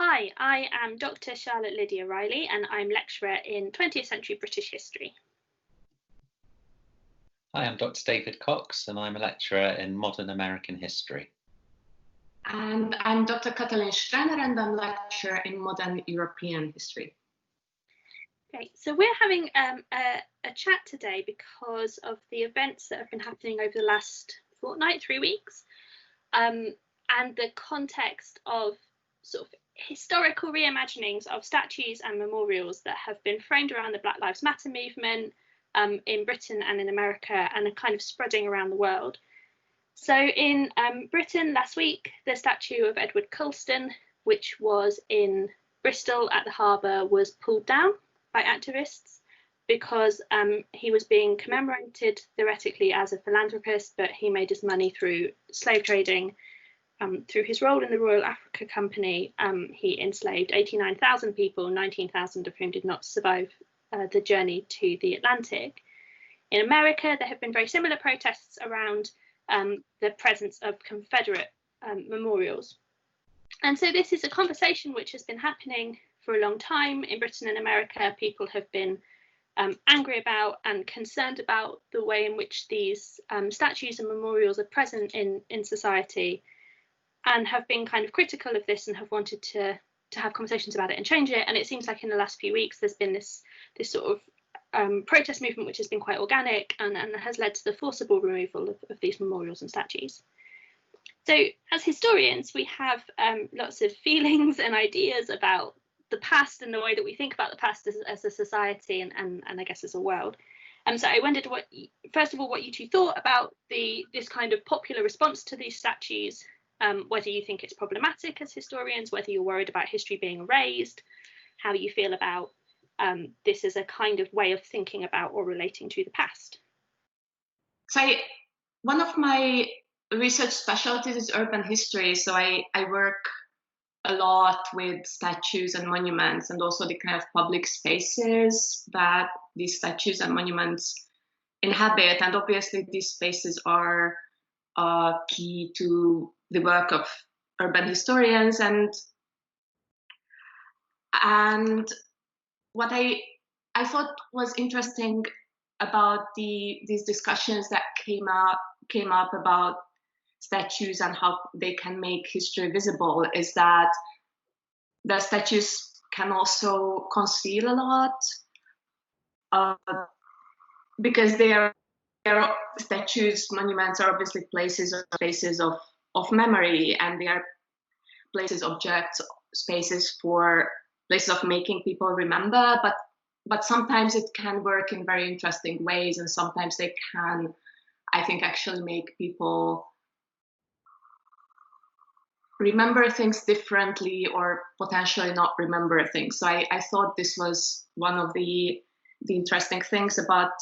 Hi, I am Dr. Charlotte Lydia Riley and I'm lecturer in 20th century British history. Hi, I'm Dr. David Cox and I'm a lecturer in modern American history. And I'm Dr. Katalin Straner and I'm lecturer in modern European history. Great, so we're having a chat today because of the events that have been happening over the last fortnight, 3 weeks, and the context of sort of historical reimaginings of statues and memorials that have been framed around the Black Lives Matter movement in Britain and in America and are kind of spreading around the world. So in Britain last week, the statue of Edward Colston, which was in Bristol at the harbour, was pulled down by activists because he was being commemorated theoretically as a philanthropist, but he made his money through slave trading. Through his role in the Royal Africa Company, he enslaved 89,000 people, 19,000 of whom did not survive the journey to the Atlantic. In America, there have been very similar protests around the presence of Confederate memorials. And so this is a conversation which has been happening for a long time in Britain and America. People have been angry about and concerned about the way in which these statues and memorials are present in society, and have been kind of critical of this and have wanted to have conversations about it and change it. And it seems like in the last few weeks there's been this sort of protest movement which has been quite organic and has led to the forcible removal of these memorials and statues. So as historians, we have lots of feelings and ideas about the past and the way that we think about the past as a society and I guess as a world. So I wondered first of all, what you two thought about this kind of popular response to these statues, whether you think it's problematic as historians, whether you're worried about history being erased, how you feel about this as a kind of way of thinking about or relating to the past. So one of my research specialties is urban history. So I work a lot with statues and monuments and also the kind of public spaces that these statues and monuments inhabit. And obviously these spaces are key to the work of urban historians. And what I thought was interesting about these discussions that came up about statues and how they can make history visible is that the statues can also conceal a lot because they are statues, monuments are obviously places or spaces of memory, and they are places, objects, spaces for places of making people remember, but sometimes it can work in very interesting ways, and sometimes they can, I think, actually make people remember things differently or potentially not remember things. So I thought this was one of the interesting things about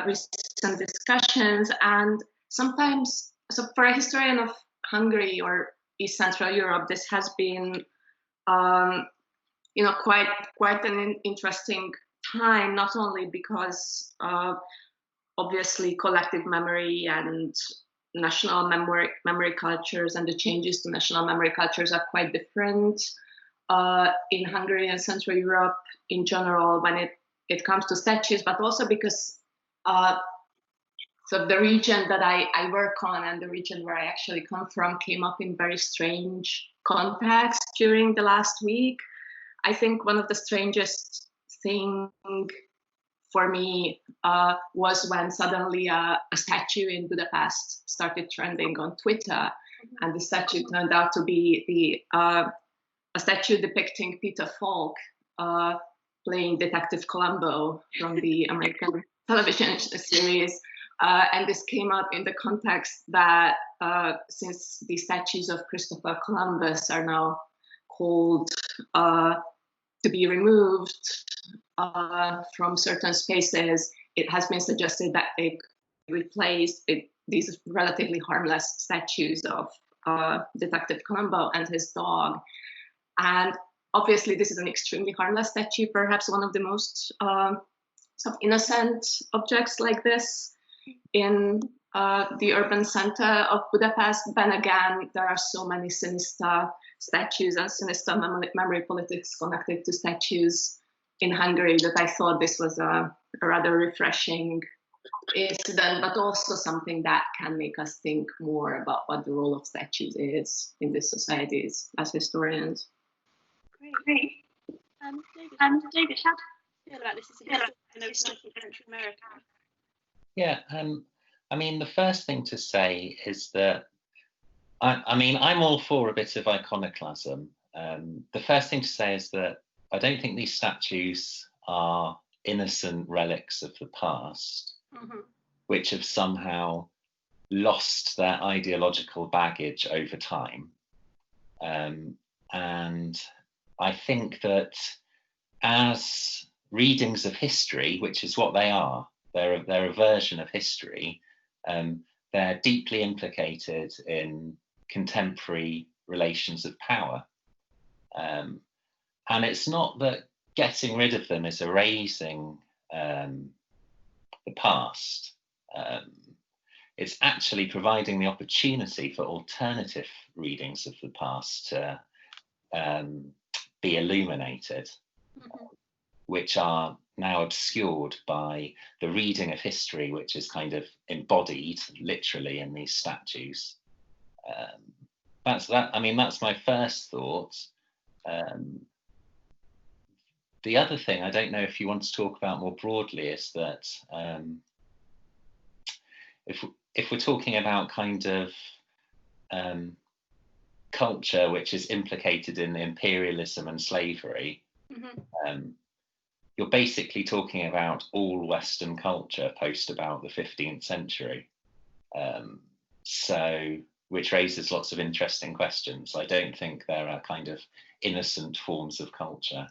recent discussions. And sometimes, so for a historian of Hungary or East Central Europe, this has been quite an interesting time, not only because obviously collective memory and national memory cultures and the changes to national memory cultures are quite different in Hungary and Central Europe in general when it comes to statues, but also because so the region that I work on and the region where I actually come from came up in very strange context during the last week. I think one of the strangest things for me was when suddenly a statue in Budapest started trending on Twitter, and the statue turned out to be a statue depicting Peter Falk playing Detective Columbo from the American television series. And this came up in the context that since the statues of Christopher Columbus are now called to be removed from certain spaces, it has been suggested that they replace these relatively harmless statues of Detective Columbo and his dog. And obviously this is an extremely harmless statue, perhaps one of the most sort of innocent objects like this in the urban center of Budapest. Then again, there are so many sinister statues and sinister memory politics connected to statues in Hungary that I thought this was a rather refreshing incident, but also something that can make us think more about what the role of statues is in these societies as historians. Great. David, how do you feel about this as a historian of 19th century America? Yeah, I mean, the first thing to say is that I mean, I'm all for a bit of iconoclasm. The first thing to say is that I don't think these statues are innocent relics of the past, which have somehow lost their ideological baggage over time. And I think that as readings of history, which is what they are, they're a version of history, they're deeply implicated in contemporary relations of power. And it's not that getting rid of them is erasing the past. It's actually providing the opportunity for alternative readings of the past to be illuminated, which are now obscured by the reading of history, which is kind of embodied literally in these statues. That's that. I mean, that's my first thought. The other thing, I don't know if you want to talk about more broadly, is that if we're talking about kind of culture which is implicated in imperialism and slavery, you're basically talking about all Western culture post about the 15th century. So, which raises lots of interesting questions. I don't think there are kind of innocent forms of culture.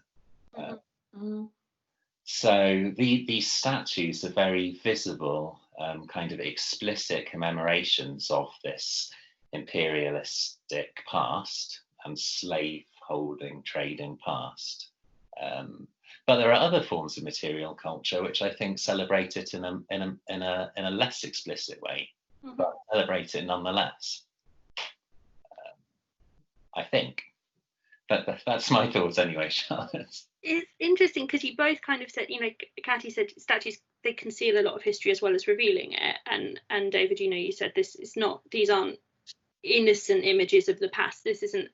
So these statues are very visible, kind of explicit commemorations of this imperialistic past and slave-holding, trading past. But there are other forms of material culture which I think celebrate it in a less explicit way, but celebrate it nonetheless. I think. That's my thoughts anyway, Charlotte. It's interesting because you both kind of said, you know, Katy said statues, they conceal a lot of history as well as revealing it, and David, you know, you said these aren't innocent images of the past. This isn't,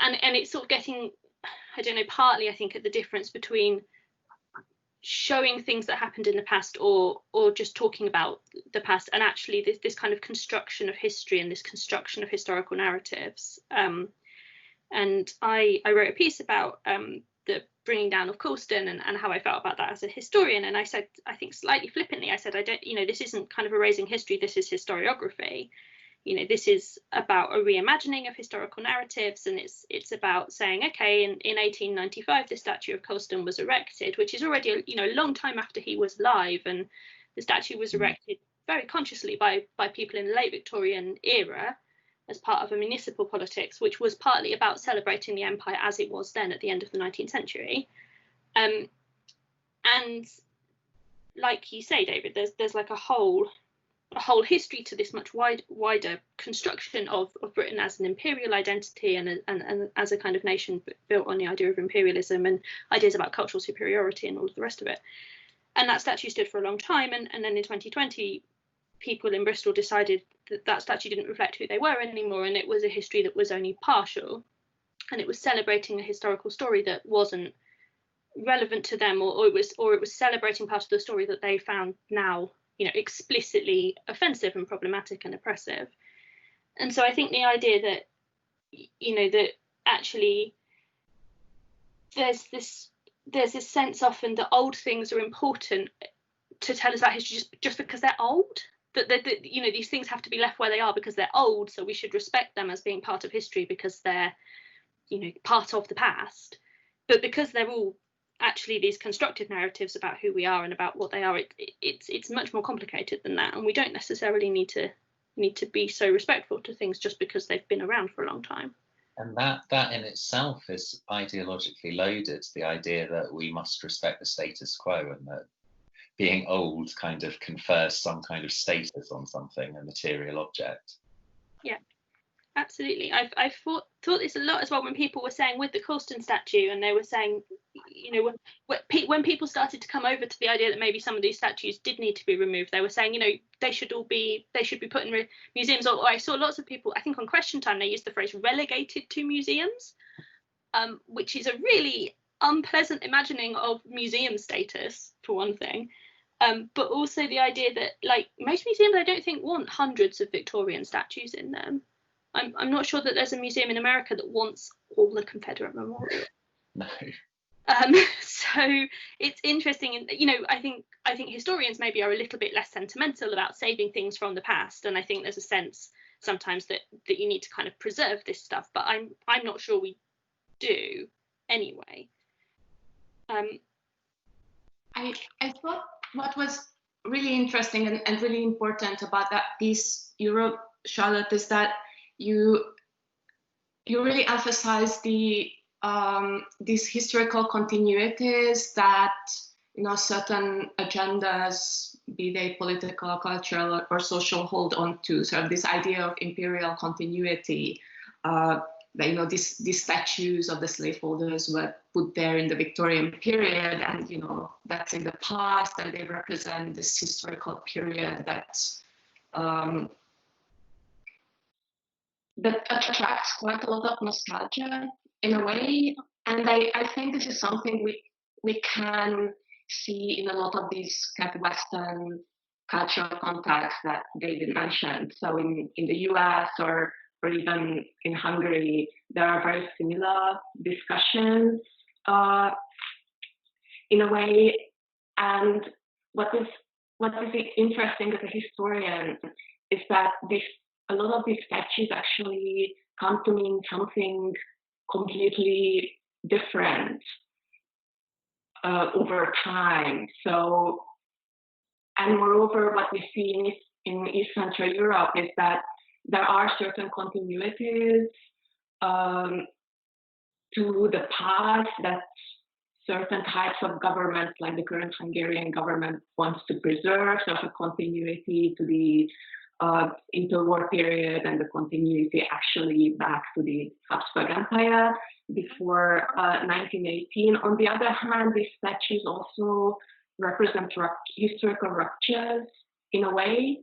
and it's sort of getting, I don't know, partly I think at the difference between showing things that happened in the past or just talking about the past, and actually this kind of construction of history and this construction of historical narratives. And I wrote a piece about the bringing down of Colston and how I felt about that as a historian. And I said, I think slightly flippantly, I said, I don't, you know, this isn't kind of erasing history, this is historiography. You know, this is about a reimagining of historical narratives, and it's about saying, okay, in 1895, the statue of Colston was erected, which is already, you know, a long time after he was alive, and the statue was erected very consciously by people in the late Victorian era as part of a municipal politics, which was partly about celebrating the empire as it was then at the end of the 19th century. And like you say, David, there's like a whole history to this much wider construction of Britain as an imperial identity and as a kind of nation built on the idea of imperialism and ideas about cultural superiority and all of the rest of it. And that statue stood for a long time, and then in 2020, people in Bristol decided that statue didn't reflect who they were anymore, and it was a history that was only partial, and it was celebrating a historical story that wasn't relevant to them, or it was celebrating part of the story that they found now, you know, explicitly offensive and problematic and oppressive. And so I think the idea that, you know, that actually there's this sense often that old things are important to tell us about history just because they're old, that you know, these things have to be left where they are because they're old, so we should respect them as being part of history because they're, you know, part of the past. But because they're all actually these constructive narratives about who we are and about what they are, it's much more complicated than that, and we don't necessarily need to be so respectful to things just because they've been around for a long time. And that in itself is ideologically loaded, the idea that we must respect the status quo, and that being old kind of confers some kind of status on something, a material object. Yeah, absolutely. I've thought this a lot as well when people were saying with the Colston statue, and they were saying, you know, when people started to come over to the idea that maybe some of these statues did need to be removed, they were saying, you know, they should be put in museums. Or I saw lots of people, I think on Question Time, they used the phrase relegated to museums, which is a really unpleasant imagining of museum status, for one thing. But also the idea that, like, most museums, I don't think want hundreds of Victorian statues in them. I'm not sure that there's a museum in America that wants all the Confederate memorials. No. So it's interesting, and you know, I think historians maybe are a little bit less sentimental about saving things from the past, and I think there's a sense sometimes that you need to kind of preserve this stuff. But I'm not sure we do anyway. I thought what was really interesting and really important about that piece you wrote, Charlotte, is that you really emphasize these historical continuities that, you know, certain agendas, be they political, cultural, or social, hold on to. So this idea of imperial continuity, that, you know, these statues of the slaveholders were put there in the Victorian period, and, you know, that's in the past, and they represent this historical period that attracts quite a lot of nostalgia in a way. And I think this is something we can see in a lot of these kind of Western cultural contexts that David mentioned. So in the US or even in Hungary, there are very similar discussions in a way. And what is interesting as a historian is that a lot of these statues actually come to mean something completely different over time. So, and moreover, what we see in East Central Europe is that there are certain continuities to the past that certain types of governments, like the current Hungarian government, wants to preserve, sort of a continuity to the interwar period and the continuity actually back to the Habsburg Empire before 1918. On the other hand, these statues also represent historical ruptures in a way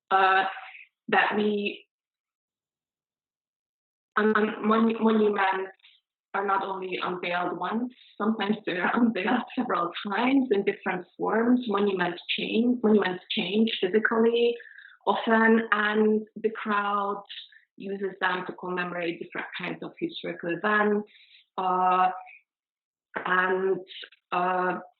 that monuments are not only unveiled once, sometimes they're unveiled several times in different forms. Monuments change physically often, and the crowd uses them to commemorate different kinds of historical events.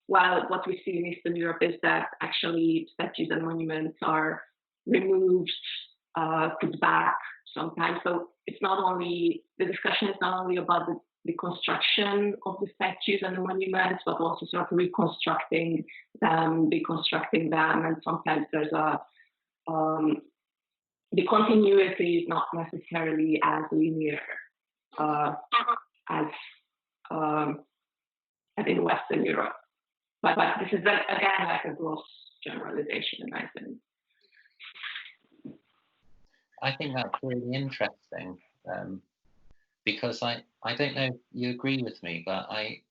While what we see in Eastern Europe is that actually statues and monuments are removed, put back sometimes. So it's not only, the discussion is not only about the construction of the statues and the monuments, but also sort of reconstructing them, deconstructing them, and sometimes there's the continuity is not necessarily as linear as in Western Europe. But this is again like a gross generalization, I think. I think that's really interesting. Because I don't know if you agree with me, but I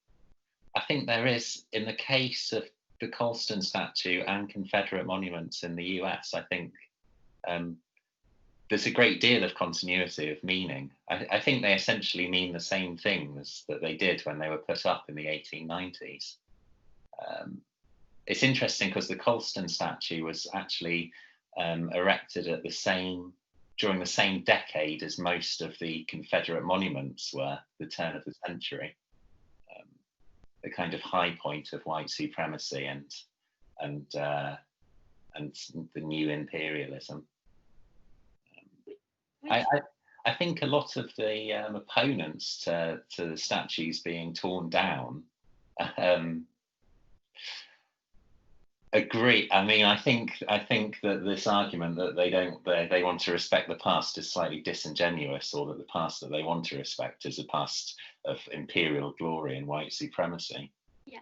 think there is, in the case of the Colston statue and Confederate monuments in the US, I think there's a great deal of continuity of meaning. I think they essentially mean the same things that they did when they were put up in the 1890s. It's interesting because the Colston statue was actually erected at during the same decade as most of the Confederate monuments were, the turn of the century, the kind of high point of white supremacy and the new imperialism. I think a lot of the opponents to the statues being torn down agree. I mean, I think that this argument that they want to respect the past is slightly disingenuous, or that the past that they want to respect is a past of imperial glory and white supremacy. Yeah,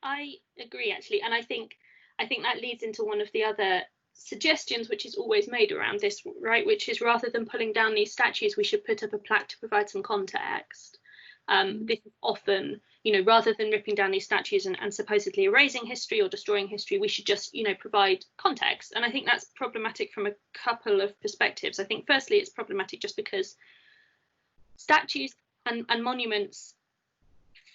I agree, actually, and I think that leads into one of the other suggestions which is always made around this, right, which is rather than pulling down these statues, we should put up a plaque to provide some context. This is often, rather than ripping down these statues and supposedly erasing history or destroying history, we should just, provide context. And I think that's problematic from a couple of perspectives. I think firstly, it's problematic just because statues and monuments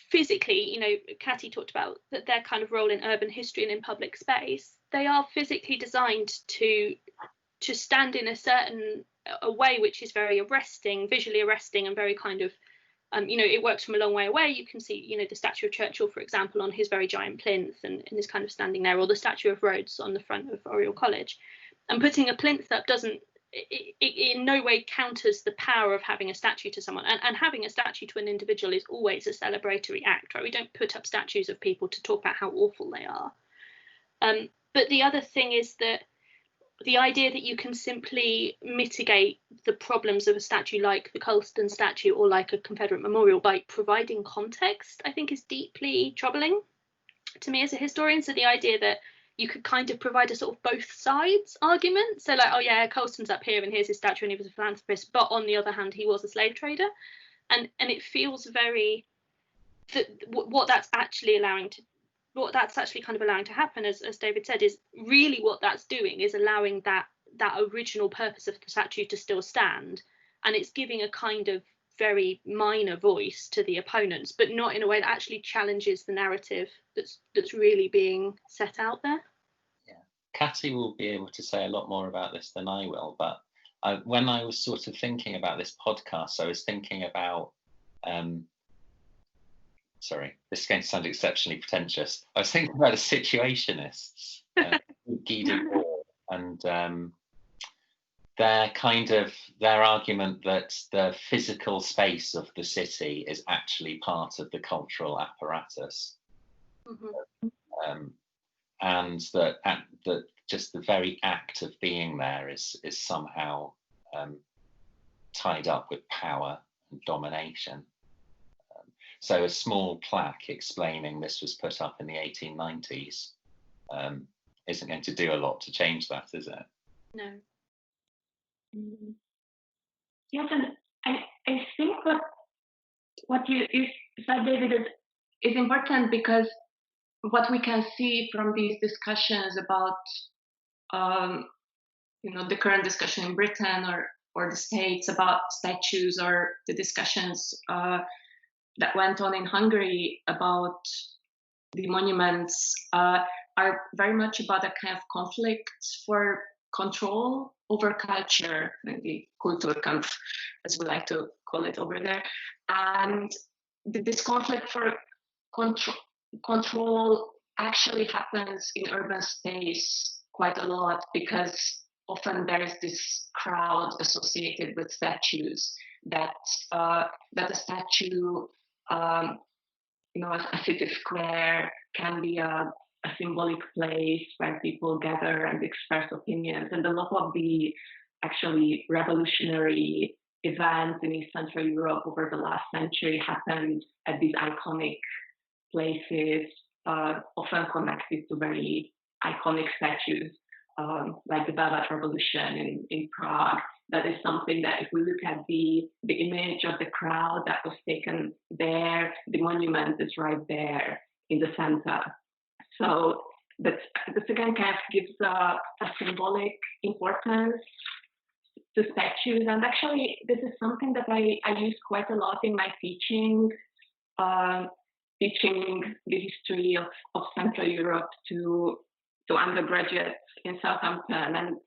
physically, Catty talked about that their kind of role in urban history and in public space, they are physically designed to stand in a way which is very arresting, visually arresting, and very kind of it works from a long way away. You can see, the statue of Churchill, for example, on his very giant plinth and is kind of standing there, or the statue of Rhodes on the front of Oriel College. And putting a plinth up doesn't, it in no way counters the power of having a statue to someone. And having a statue to an individual is always a celebratory act, right? We don't put up statues of people to talk about how awful they are. But the other thing is that the idea that you can simply mitigate the problems of a statue like the Colston statue or like a Confederate memorial by providing context, I think, is deeply troubling to me as a historian. So the idea that you could kind of provide a sort of both sides argument. So like, oh yeah, Colston's up here and here's his statue and he was a philanthropist, but on the other hand, he was a slave trader. And it feels very that what that's actually kind of allowing to happen, as David said, is really what that's doing is allowing that original purpose of the statue to still stand, and it's giving a kind of very minor voice to the opponents, but not in a way that actually challenges the narrative that's really being set out there. Yeah, Catty will be able to say a lot more about this than I will, but when I was sort of thinking about this podcast, I was thinking about sorry, this is going to sound exceptionally pretentious. I was thinking about the situationists, Guy Debord, and their argument that the physical space of the city is actually part of the cultural apparatus, and that just the very act of being there is somehow tied up with power and domination. So a small plaque explaining this was put up in the 1890s isn't going to do a lot to change that, is it? No. Yes, and I think what you said, David, is important, because what we can see from these discussions about the current discussion in Britain or the States about statues, or the discussions that went on in Hungary about the monuments, are very much about a kind of conflict for control over culture, maybe Kulturkampf, as we like to call it over there. And this conflict for control actually happens in urban space quite a lot, because often there is this crowd associated with statues, that a statue, a city square can be a symbolic place where people gather and express opinions. And a lot of the actually revolutionary events in East Central Europe over the last century happened at these iconic places, often connected to very iconic statues, like the Velvet Revolution in Prague. That is something that, if we look at the image of the crowd that was taken there, the monument is right there in the center. So this again kind of gives a symbolic importance to statues. And actually, this is something that I use quite a lot in my teaching the history of Central Europe to undergraduates in Southampton.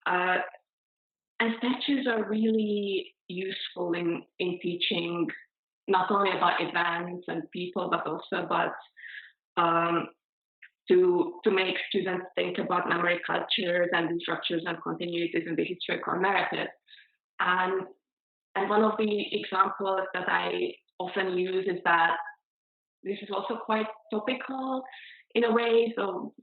And statues are really useful in teaching, not only about events and people, but also about to make students think about memory cultures and disruptions and continuities in the historical narrative. And one of the examples that I often use is that this is also quite topical in a way. So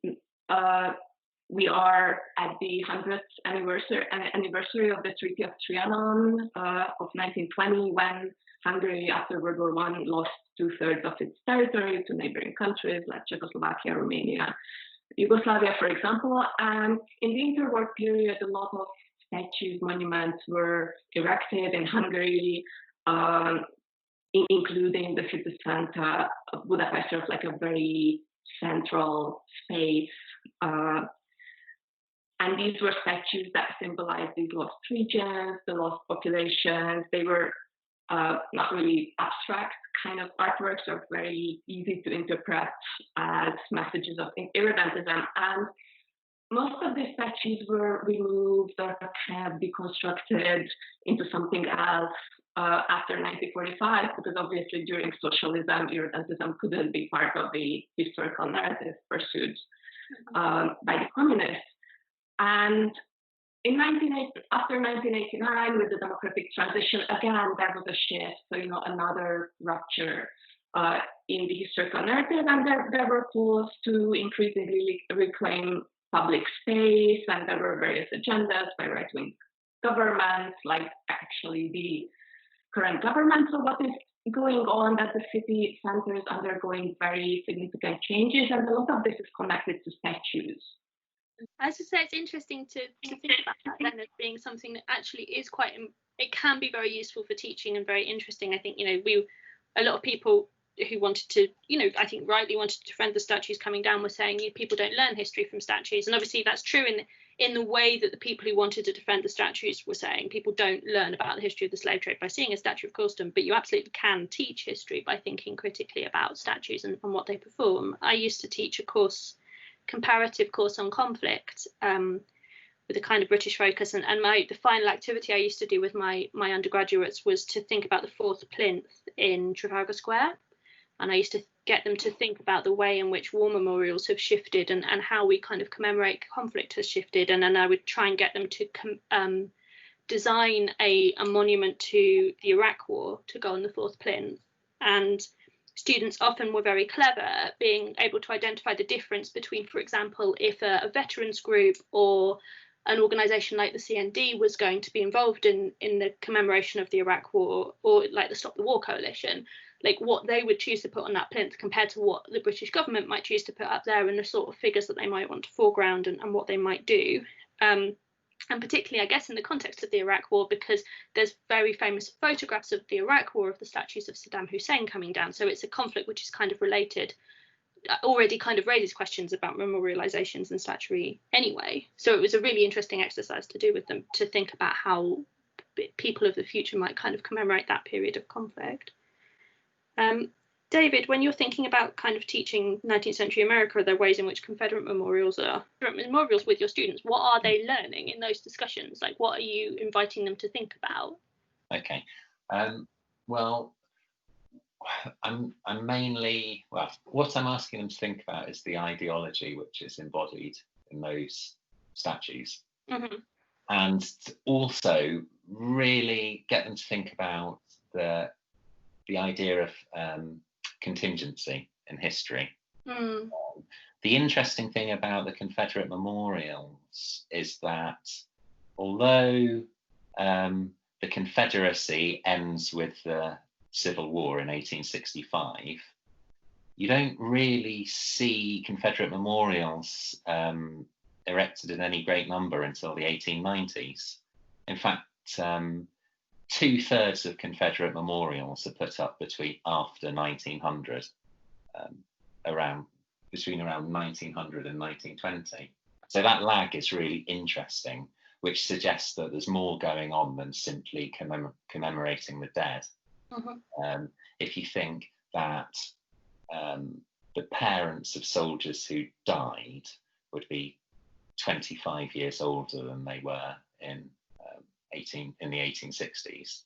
we are at the 100th anniversary of the Treaty of Trianon of 1920, when Hungary, after World War I, lost 2/3 of its territory to neighboring countries like Czechoslovakia, Romania, Yugoslavia, for example. And in the interwar period, a lot of statues, monuments were erected in Hungary, including the city center of Budapest, of like a very central space. And these were statues that symbolized these lost regions, the lost populations. They were not really abstract kind of artworks, or very easy to interpret as messages of irredentism. And most of the statues were removed or kind of deconstructed into something else after 1945, because obviously during socialism, irredentism couldn't be part of the historical narrative pursued by the communists. And after 1989, with the democratic transition, again, there was a shift. So, another rupture in the historical narrative, and there were calls to increasingly reclaim public space, and there were various agendas by right-wing governments, like actually the current government. So what is going on, that the city center is undergoing very significant changes, and a lot of this is connected to statues. As I say, it's interesting to think about that then as being something that actually is it can be very useful for teaching and very interesting. I think, a lot of people who wanted to, I think rightly wanted to defend the statues coming down were saying people don't learn history from statues. And obviously that's true in the way that the people who wanted to defend the statues were saying people don't learn about the history of the slave trade by seeing a statue of Colston, but you absolutely can teach history by thinking critically about statues and what they perform. I used to teach a comparative course on conflict with a kind of British focus, and the final activity I used to do with my undergraduates was to think about the fourth plinth in Trafalgar Square, and I used to get them to think about the way in which war memorials have shifted and how we kind of commemorate conflict has shifted, and then I would try and get them to design a monument to the Iraq War to go on the fourth plinth. And students often were very clever at being able to identify the difference between, for example, if a veterans group or an organisation like the CND was going to be involved in the commemoration of the Iraq War, or like the Stop the War Coalition, like what they would choose to put on that plinth compared to what the British government might choose to put up there, and the sort of figures that they might want to foreground and what they might do. And particularly, I guess, in the context of the Iraq War, because there's very famous photographs of the Iraq War of the statues of Saddam Hussein coming down. So it's a conflict which is kind of related, already kind of raises questions about memorializations and statuary anyway. So it was a really interesting exercise to do with them, to think about how people of the future might kind of commemorate that period of conflict. David, when you're thinking about kind of teaching 19th century America, are there ways in which Confederate memorials with your students? What are they learning in those discussions? Like, what are you inviting them to think about? Okay. Well, I'm mainly, what I'm asking them to think about is the ideology which is embodied in those statues. Mm-hmm. And also really get them to think about the idea of contingency in history. The interesting thing about the Confederate memorials is that although the Confederacy ends with the Civil War in 1865, you don't really see Confederate memorials erected in any great number until the 1890s. In fact, 2/3 of Confederate memorials are put up after 1900, between around 1900 and 1920. So that lag is really interesting, which suggests that there's more going on than simply commemorating the dead. Mm-hmm. If you think that the parents of soldiers who died would be 25 years older than they were in the 1860s.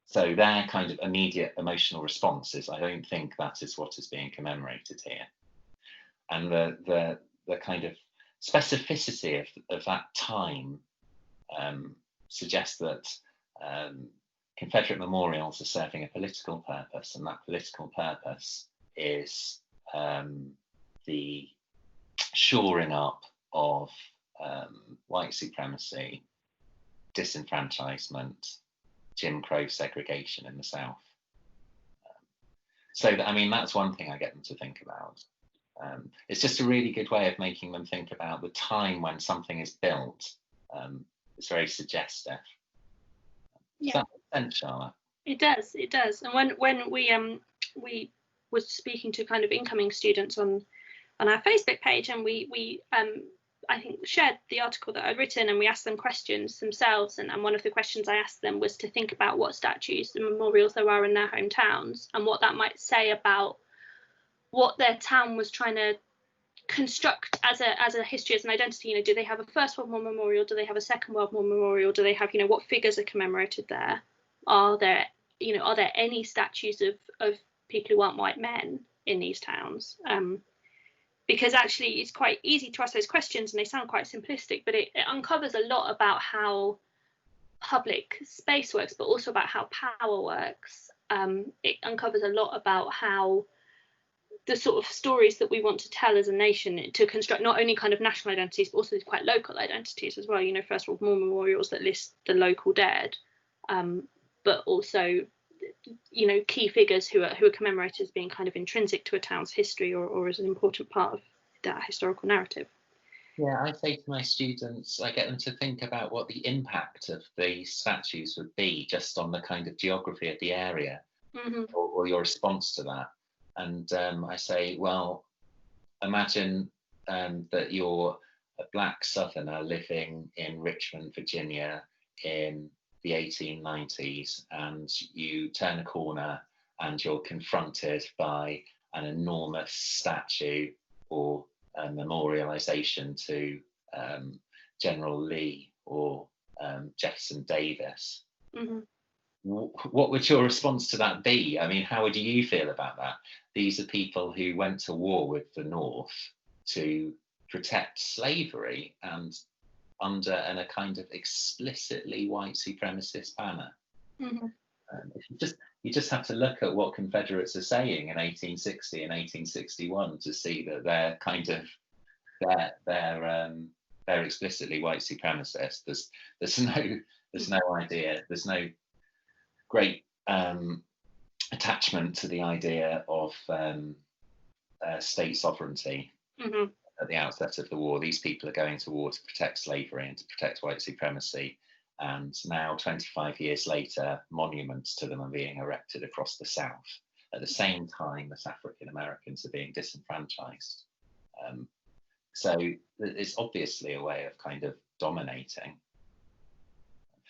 So their kind of immediate emotional responses, I don't think that is what is being commemorated here. And the kind of specificity of that time suggests that Confederate memorials are serving a political purpose, and that political purpose is the shoring up of white supremacy, disenfranchisement, Jim Crow segregation in the South. So, I mean, that's one thing I get them to think about. It's just a really good way of making them think about the time when something is built. It's very suggestive. Yeah. Does that make sense, Charlotte? It does. And when we was speaking to kind of incoming students on our Facebook page, and we I think shared the article that I'd written, and we asked them questions themselves, and one of the questions I asked them was to think about what statues and memorials there are in their hometowns, and what that might say about what their town was trying to construct as a history, as an identity. You know, do they have a First World War memorial? Do they have a Second World War memorial? Do they have, you know, what figures are commemorated there? Are there any statues of people who aren't white men in these towns? Because actually it's quite easy to ask those questions, and they sound quite simplistic, but it uncovers a lot about how public space works, but also about how power works. It uncovers a lot about how the sort of stories that we want to tell as a nation, to construct not only kind of national identities, but also quite local identities as well. You know, First World War memorials that list the local dead, but also, you know, key figures who are commemorated as being kind of intrinsic to a town's history, or as an important part of that historical narrative. Yeah, I say to my students, I get them to think about what the impact of these statues would be just on the kind of geography of the area, or your response to that. And I say, well, imagine that you're a black Southerner living in Richmond, Virginia in the 1890s, and you turn a corner and you're confronted by an enormous statue or a memorialization to General Lee or Jefferson Davis. What would your response to that be? I mean, how would you feel about that? These are people who went to war with the North to protect slavery, and under a kind of explicitly white supremacist banner. You just have to look at what Confederates are saying in 1860 and 1861 to see that they're kind of they're explicitly white supremacists. There's no idea. There's no great attachment to the idea of state sovereignty. At the outset of the war, these people are going to war to protect slavery and to protect white supremacy. And now, 25 years later, monuments to them are being erected across the South at the same time as African Americans are being disenfranchised. So it's obviously a way of kind of dominating.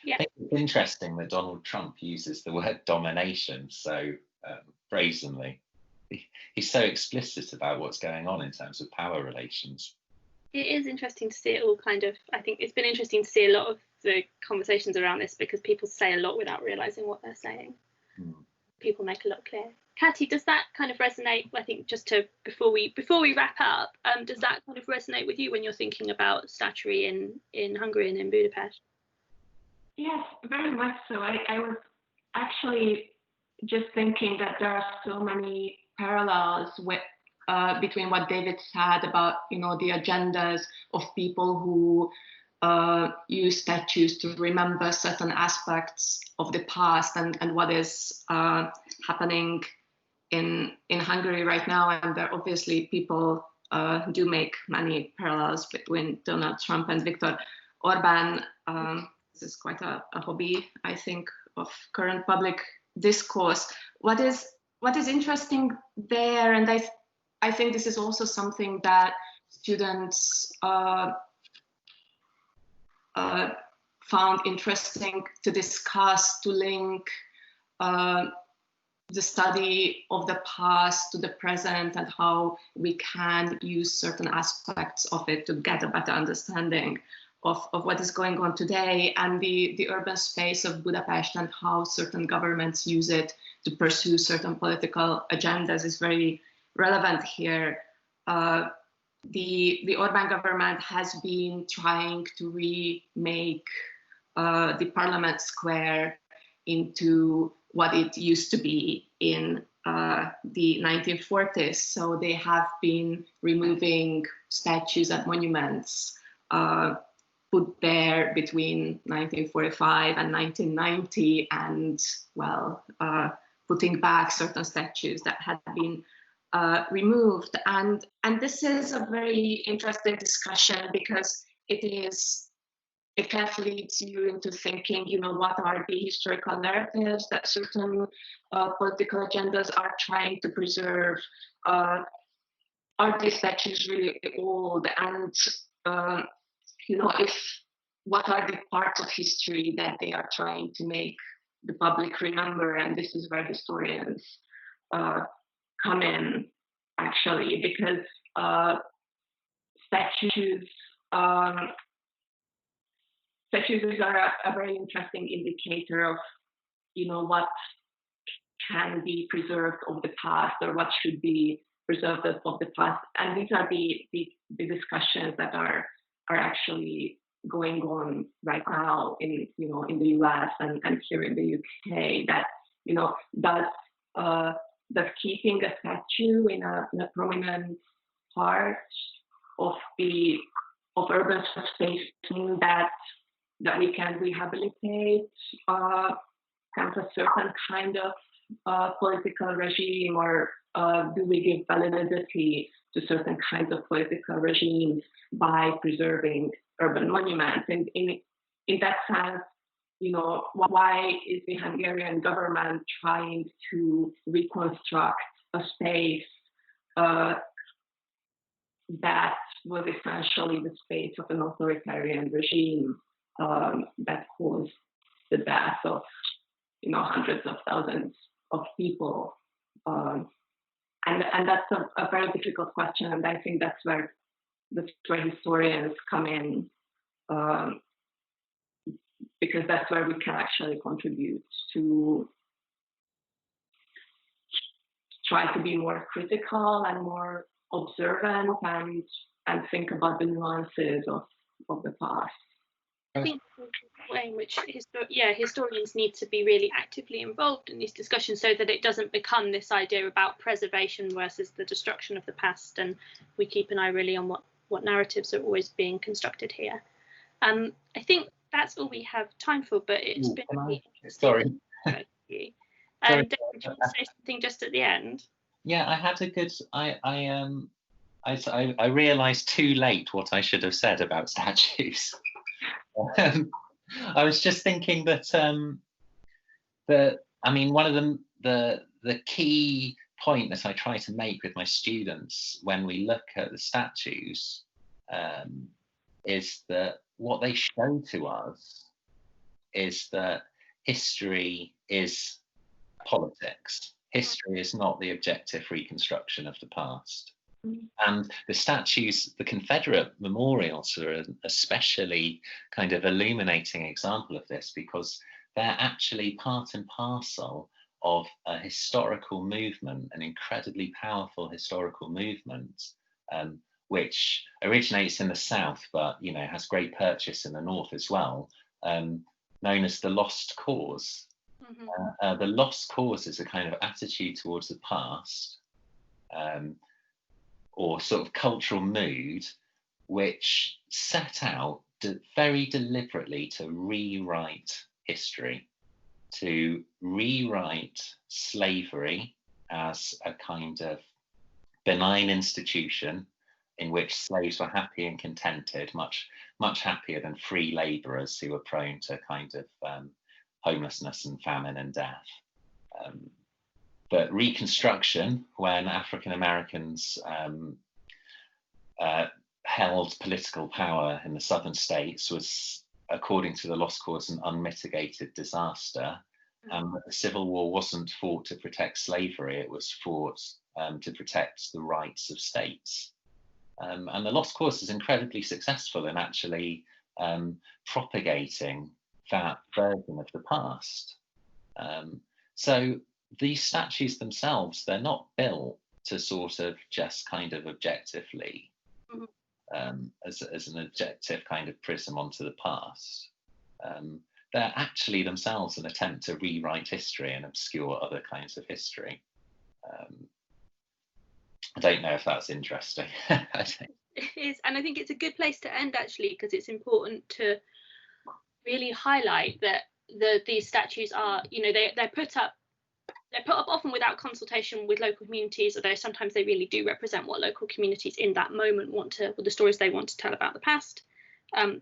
Yeah. I think it's interesting that Donald Trump uses the word domination so brazenly. He's so explicit about what's going on in terms of power relations. It is interesting to see it all kind of, I think it's been interesting to see a lot of the conversations around this, because people say a lot without realizing what they're saying. People make a lot clear. Katy, does that kind of resonate? I think just to before we wrap up, does that kind of resonate with you when you're thinking about statuary in Hungary and in Budapest? Yes, very much so. I was actually just thinking that there are so many parallels with between what David said about, you know, the agendas of people who use statues to remember certain aspects of the past, and what is happening in Hungary right now. And there obviously people do make many parallels between Donald Trump and Viktor Orban. This is quite a hobby, I think, of current public discourse. What is interesting there, and I think this is also something that students found interesting to discuss, to link the study of the past to the present, and how we can use certain aspects of it to get a better understanding of what is going on today, and the urban space of Budapest and how certain governments use it to pursue certain political agendas is very relevant here. The Orban government has been trying to remake the Parliament Square into what it used to be in the 1940s. So they have been removing statues and monuments put there between 1945 and 1990, and well, putting back certain statues that had been removed. And this is a very interesting discussion because it kind of leads you into thinking, what are the historical narratives that certain political agendas are trying to preserve? Are these statues really old? And what are the parts of history that they are trying to make the public remember? And this is where historians come in, actually, because statues are a very interesting indicator of, what can be preserved of the past or what should be preserved of the past. And these are the discussions that are actually going on right now in the US and here in the UK. That does keeping a statue in a prominent part of urban space mean that we can rehabilitate kind of a certain kind of political regime, or do we give validity to certain kinds of political regimes by preserving urban monuments? And in that sense, why is the Hungarian government trying to reconstruct a space that was essentially the space of an authoritarian regime that caused the death of hundreds of thousands of people, and that's a very difficult question, and I think that's where historians come in, because that's where we can actually contribute to try to be more critical and more observant and think about the nuances of the past. I think the way in which historians need to be really actively involved in these discussions, so that it doesn't become this idea about preservation versus the destruction of the past, and we keep an eye really on what narratives are always being constructed here. I think that's all we have time for, but it's been really interesting. Sorry. David, do you want to say something just at the end? Yeah, I had a good. I realised too late what I should have said about statues. I was just thinking that one of the key point that I try to make with my students when we look at the statues is that what they show to us is that history is politics. History is not the objective reconstruction of the past. And the statues, the Confederate memorials, are an especially kind of illuminating example of this, because they're actually part and parcel of a historical movement, an incredibly powerful historical movement, which originates in the South, but has great purchase in the North as well, known as the Lost Cause. Mm-hmm. The Lost Cause is a kind of attitude towards the past, or sort of cultural mood, which set out very deliberately to rewrite history, to rewrite slavery as a kind of benign institution in which slaves were happy and contented, much happier than free labourers who were prone to kind of homelessness and famine and death. But Reconstruction, when African Americans held political power in the southern states, was, according to the Lost Cause, an unmitigated disaster. The Civil War wasn't fought to protect slavery, it was fought to protect the rights of states. And the Lost Cause is incredibly successful in actually propagating that version of the past. So these statues themselves, they're not built to sort of just kind of objectively, as an objective kind of prism onto the past. They're actually themselves an attempt to rewrite history and obscure other kinds of history. I don't know if that's interesting. and I think it's a good place to end actually, because it's important to really highlight that these statues are, you know, they're put up often without consultation with local communities, although sometimes they really do represent what local communities in that moment want to, or the stories they want to tell about the past.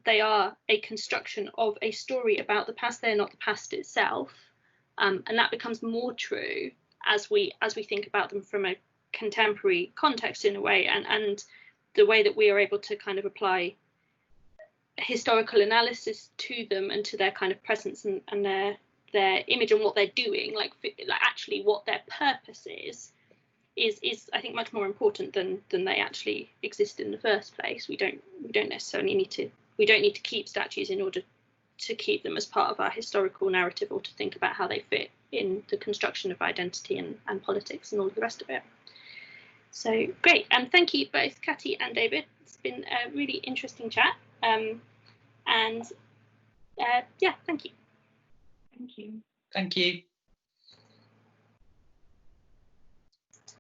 They are a construction of a story about the past. They're not the past itself, and that becomes more true as we think about them from a contemporary context in a way, and the way that we are able to kind of apply historical analysis to them and to their kind of presence and their image and what they're doing, like actually what their purpose is I think much more important than they actually exist in the first place. We don't necessarily need to keep statues in order to keep them as part of our historical narrative, or to think about how they fit in the construction of identity and politics and all the rest of it. So great, and thank you both, Katy and David. It's been a really interesting chat, and yeah, thank you. Thank you. Thank you.